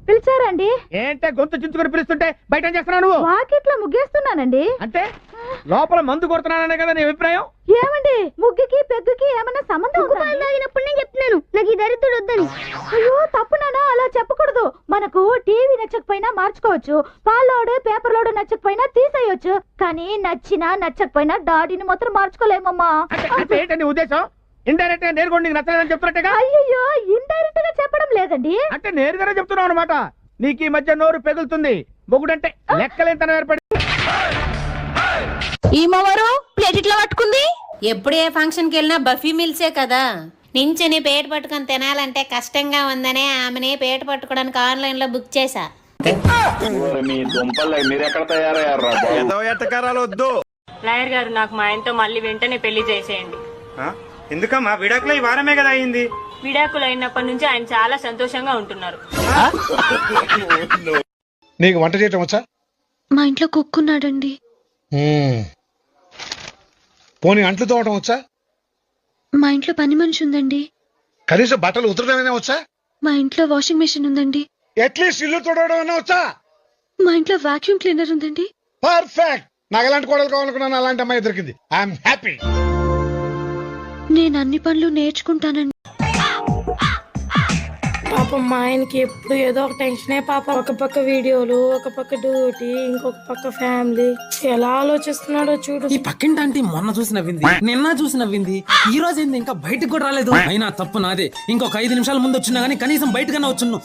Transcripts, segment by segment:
పిలిచారండి? ఏంటే గొంతు చించుకొని పిలుస్తుంటే బయట ఏం చేస్తున్నావు నువ్వు? వాకిట్లో ముగ్గేస్తున్నానండి. అంటే లోపల మందు కొడుతున్నాననే కదా నీ అభిప్రాయం? ఏమండి, ముగ్గుకి పెగ్గుకి ఏమన్నా సంబంధం ఉందా? తాగినప్పుడు నేను చెప్తున్నాను నాకు ఈ దరిద్రుడు వద్దని. అయ్యో తప్పునానా, అలా చెప్పకూడదు. మనకు టీవీ నచ్చకపోయినా మార్చుకోవచ్చు, పాలోడు పేపర్ లోడు నచ్చకపోయినా తీసేయొచ్చు, కానీ నచ్చినా నచ్చకపోయినా డాడీని మాత్రం మార్చుకోలేమమ్మా. అంటే ఏంటి నీ ఉద్దేశం? ఇండైరెక్ట్ గా నేరుగా నీకు నచ్చలేదని చెప్తున్నట్టుగా? అయ్యో, ఇండైరెక్ట్ గా చెప్పడం లేదండి. అంటే నేరుగానే చెప్తున్నావు అనమాట. నీకు ఈ మధ్య నోరు పెగులుతుంది. మొగుడంటే లెక్కలేంతనం ఏర్పడి ఈమెవరు ప్లేట్ ఇట్లా పట్టుకుంది? ఎప్పుడు ఏ ఫంక్షన్ కి వెళ్ళినా బఫీ మిల్సే కదా. నించుని పేట పట్టుకొని తినాలంటే కష్టంగా ఉందనే ఆమెని పేట పట్టుకోవడానికి ఆన్లైన్ లో బుక్ చేశా. లాయర్ గారు, నాకు మా ఆయనతో మళ్ళీ వెంటనే పెళ్లి చేసేయండి. ఎందుకమ్మా? విడాకులో ఈ వారమే కదా అయింది. విడాకులు అయినప్పటి నుంచి ఆయన చాలా సంతోషంగా ఉంటున్నారు. నీకు వంట చేయటం వచ్చా? మా ఇంట్లో కుక్కున్నాడండి. పోనీ అంట్లు తోవటం వచ్చా? మా ఇంట్లో పని మనిషి ఉందండి. కనీసం బట్టలు ఉతరడమైనా వచ్చా? మా ఇంట్లో వాషింగ్ మెషిన్ ఉందండి. అట్లీస్ట్ ఇల్లు తోడవడం వచ్చా? మా ఇంట్లో వాక్యూమ్ క్లీనర్ ఉందండి. పర్ఫెక్ట్. నాకు ఎలాంటి కోడలు కావాలనుకున్నాను, అలాంటి అమ్మాయి దొరికింది. I'm happy. నేను అన్ని పనులు నేర్చుకుంటానండి. పాపం మా ఆయనకి ఎప్పుడు ఏదో ఒక టెన్షనే పాప. ఒక పక్క వీడియోలు, ఒక పక్క డ్యూటీ, ఇంకొక పక్క ఫ్యామిలీ. ఎలా ఆలోచిస్తున్నాడో చూడు. ఈ పక్కింటి మొన్న చూసి నవ్వింది, నిన్న చూసి నవ్వింది, ఈ రోజు ఏంది ఇంకా బయటకు కూడా రాలేదు. అయినా తప్పు నాదే. ఇంకొక 5 నిమిషాల ముందు వచ్చినా గానీ కనీసం బయటకన్నా వచ్చును.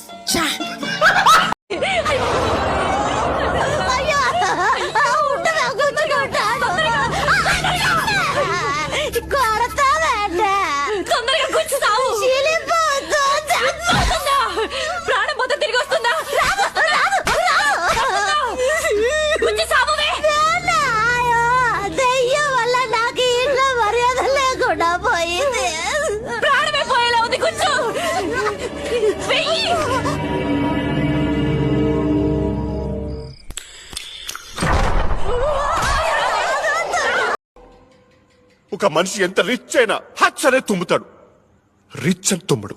ఒక మనిషి ఎంత రిచ్ అయినా హచ్ అనే తుమ్ముతాడు. రిచ్ అని తుమ్ముడు.